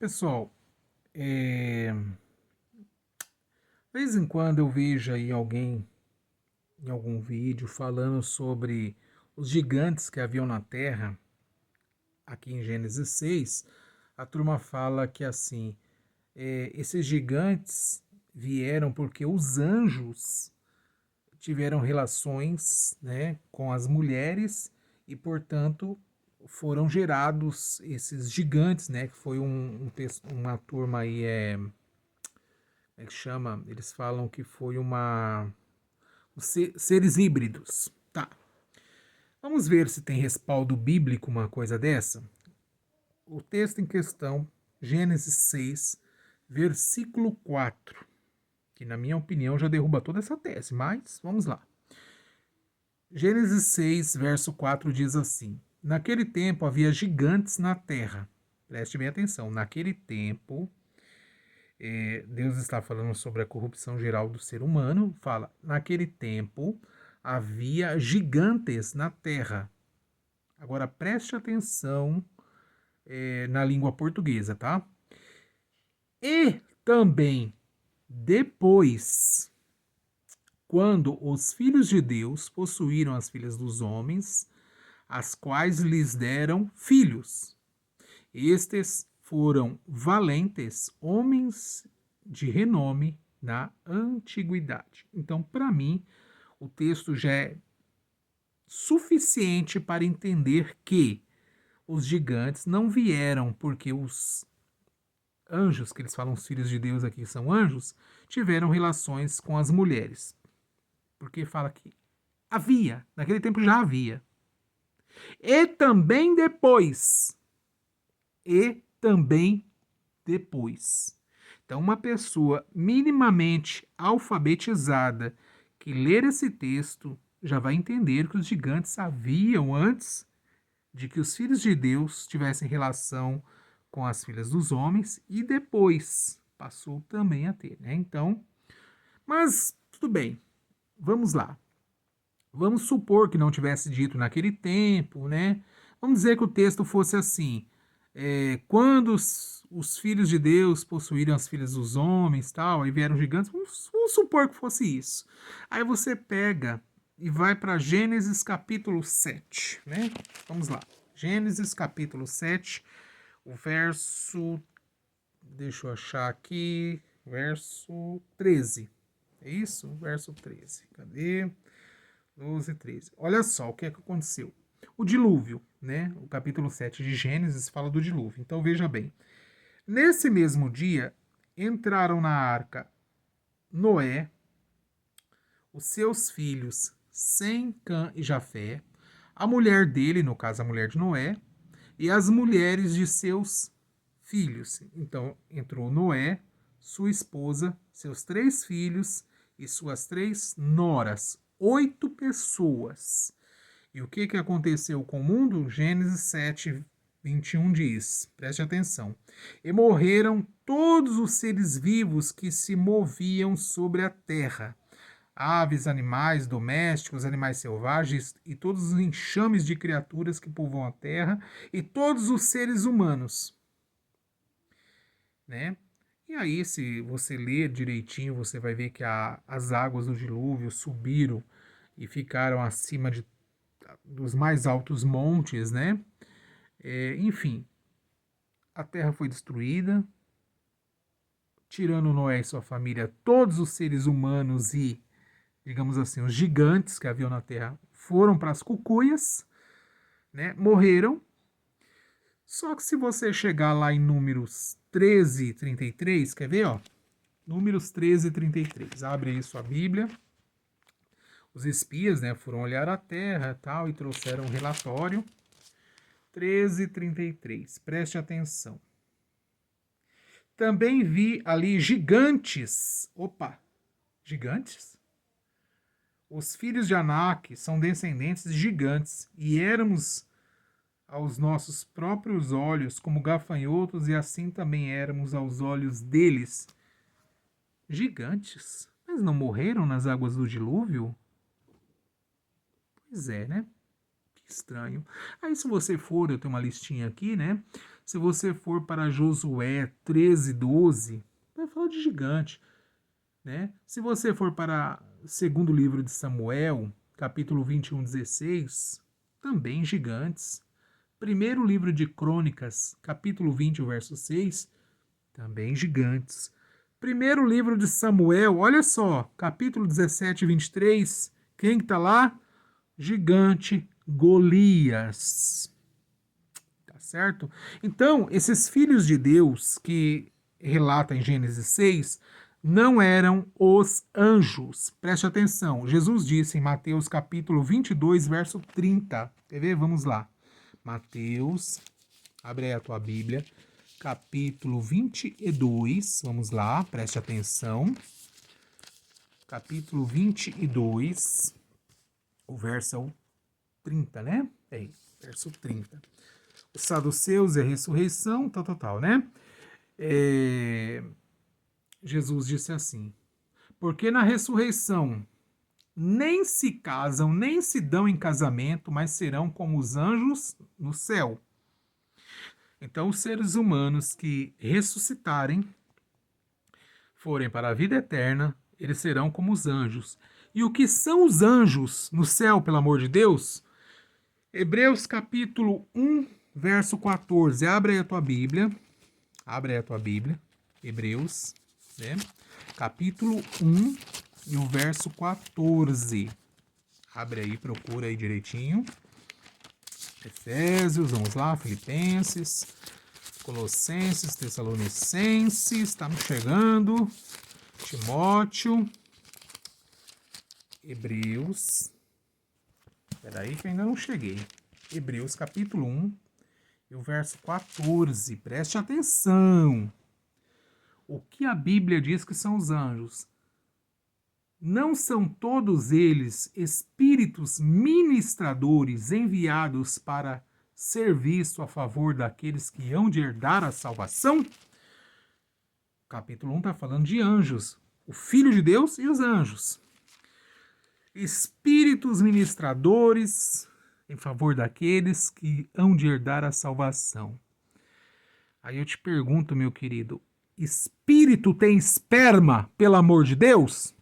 Pessoal, de vez em quando eu vejo aí alguém em algum vídeo falando sobre os gigantes que haviam na Terra. Aqui em Gênesis 6, a turma fala que assim, esses gigantes vieram porque os anjos tiveram relações, né, com as mulheres e, portanto, foram gerados esses gigantes, né, que foi uma turma aí, como é que chama? Eles falam que foi seres híbridos. Tá. Vamos ver se tem respaldo bíblico uma coisa dessa. O texto em questão, Gênesis 6, versículo 4, que na minha opinião já derruba toda essa tese, mas vamos lá. Gênesis 6, verso 4 diz assim: Naquele tempo havia gigantes na terra. Preste bem atenção. Naquele tempo, Deus está falando sobre a corrupção geral do ser humano. Fala, naquele tempo havia gigantes na terra. Agora preste atenção na língua portuguesa, tá? E também depois, quando os filhos de Deus possuíram as filhas dos homens, as quais lhes deram filhos. Estes foram valentes homens de renome na antiguidade. Então, para mim, o texto já é suficiente para entender que os gigantes não vieram porque os anjos, que eles falam os filhos de Deus aqui são anjos, tiveram relações com as mulheres. Porque fala que havia, naquele tempo já havia. E também depois. E também depois. Então, uma pessoa minimamente alfabetizada que ler esse texto já vai entender que os gigantes haviam antes de que os filhos de Deus tivessem relação com as filhas dos homens e depois passou também a ter, né? Então, mas tudo bem, vamos lá. Vamos supor que não tivesse dito naquele tempo, né? Vamos dizer que o texto fosse assim: quando os filhos de Deus possuíram as filhas dos homens, tal, aí vieram gigantes. Vamos supor que fosse isso. Aí você pega e vai para Gênesis capítulo 7, né? Vamos lá. Gênesis capítulo 7, o verso. Deixa eu achar aqui. Verso 13. É isso? Verso 13. Cadê? 12, 13. Olha só o que é que aconteceu. O dilúvio, né? O capítulo 7 de Gênesis fala do dilúvio. Então veja bem. Nesse mesmo dia, entraram na arca Noé, os seus filhos Sem, Cã e Jafé, a mulher dele, no caso a mulher de Noé, e as mulheres de seus filhos. Então entrou Noé, sua esposa, seus 3 filhos e suas 3 noras. 8 pessoas. E o que aconteceu com o mundo? Gênesis 7, 21 diz, preste atenção: E morreram todos os seres vivos que se moviam sobre a terra, aves, animais domésticos, animais selvagens e todos os enxames de criaturas que povoam a terra e todos os seres humanos, né? E aí, se você ler direitinho, você vai ver que as águas do dilúvio subiram e ficaram acima dos mais altos montes, né? Enfim, a terra foi destruída, tirando Noé e sua família, todos os seres humanos e, digamos assim, os gigantes que haviam na terra foram para as cucuias, né? Morreram. Só que se você chegar lá em Números 13, 33, quer ver, ó? Números 13, 33. Abre aí sua Bíblia. Os espias, né, foram olhar a terra tal, e trouxeram um relatório. 13, 33. Preste atenção. Também vi ali gigantes. Opa, gigantes? Os filhos de Anak são descendentes de gigantes, e éramos aos nossos próprios olhos como gafanhotos, e assim também éramos aos olhos deles. Gigantes? Mas não morreram nas águas do dilúvio? Pois é, né? Que estranho. Aí se você for, eu tenho uma listinha aqui, né? Se você for para Josué 13:12, vai falar de gigante, né? Se você for para segundo livro de Samuel, capítulo 21:16, também gigantes. Primeiro livro de Crônicas, capítulo 20, verso 6, também gigantes. Primeiro livro de Samuel, olha só, capítulo 17, 23, quem que tá lá? Gigante Golias. Tá certo? Então, esses filhos de Deus que relata em Gênesis 6 não eram os anjos. Preste atenção. Jesus disse em Mateus capítulo 22, verso 30. Quer ver? Vamos lá. Mateus, abre aí a tua Bíblia, capítulo 22, vamos lá, preste atenção. Capítulo 22, o verso é o 30, né? É isso, verso 30. Os saduceus e a ressurreição, tal, né? Jesus disse assim: porque na ressurreição nem se casam, nem se dão em casamento, mas serão como os anjos no céu. Então, os seres humanos que ressuscitarem, forem para a vida eterna, eles serão como os anjos. E o que são os anjos no céu, pelo amor de Deus? Hebreus capítulo 1, verso 14. Abre aí a tua Bíblia. Abre aí a tua Bíblia. Hebreus, né? Capítulo 1 e o verso 14. Abre aí, procura aí direitinho. Efésios, vamos lá, Filipenses, Colossenses, Tessalonicenses, estamos chegando, Timóteo, Hebreus, peraí que eu ainda não cheguei, Hebreus capítulo 1 e o verso 14, preste atenção, o que a Bíblia diz que são os anjos? Não são todos eles espíritos ministradores enviados para serviço a favor daqueles que hão de herdar a salvação? O capítulo 1 está falando de anjos, o Filho de Deus e os anjos. Espíritos ministradores em favor daqueles que hão de herdar a salvação. Aí eu te pergunto, meu querido, espírito tem esperma, pelo amor de Deus?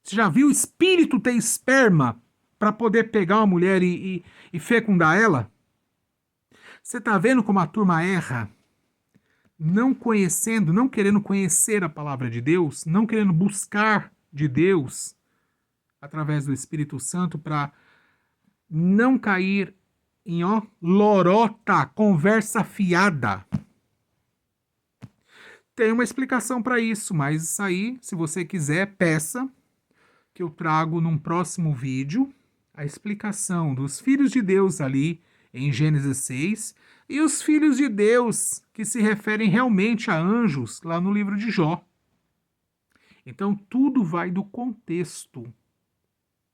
Você já viu espírito ter esperma para poder pegar uma mulher e fecundar ela? Você está vendo como a turma erra? Não conhecendo, não querendo conhecer a palavra de Deus, não querendo buscar de Deus através do Espírito Santo para não cair em lorota, conversa fiada. Tem uma explicação para isso, mas isso aí, se você quiser, peça que eu trago num próximo vídeo a explicação dos filhos de Deus ali em Gênesis 6 e os filhos de Deus que se referem realmente a anjos lá no livro de Jó. Então tudo vai do contexto,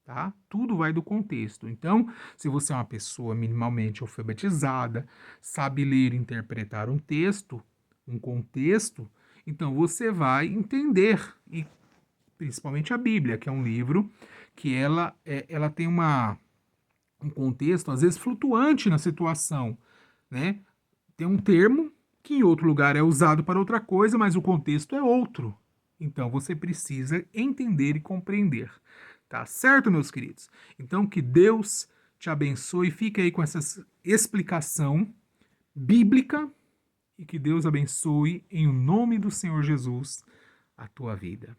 tá? Tudo vai do contexto. Então, se você é uma pessoa minimamente alfabetizada, sabe ler e interpretar um texto, um contexto, então você vai entender e principalmente a Bíblia, que é um livro que ela tem um contexto, às vezes, flutuante na situação, né? Tem um termo que em outro lugar é usado para outra coisa, mas o contexto é outro. Então, você precisa entender e compreender. Tá certo, meus queridos? Então, que Deus te abençoe. Fique aí com essa explicação bíblica e que Deus abençoe, em nome do Senhor Jesus, a tua vida.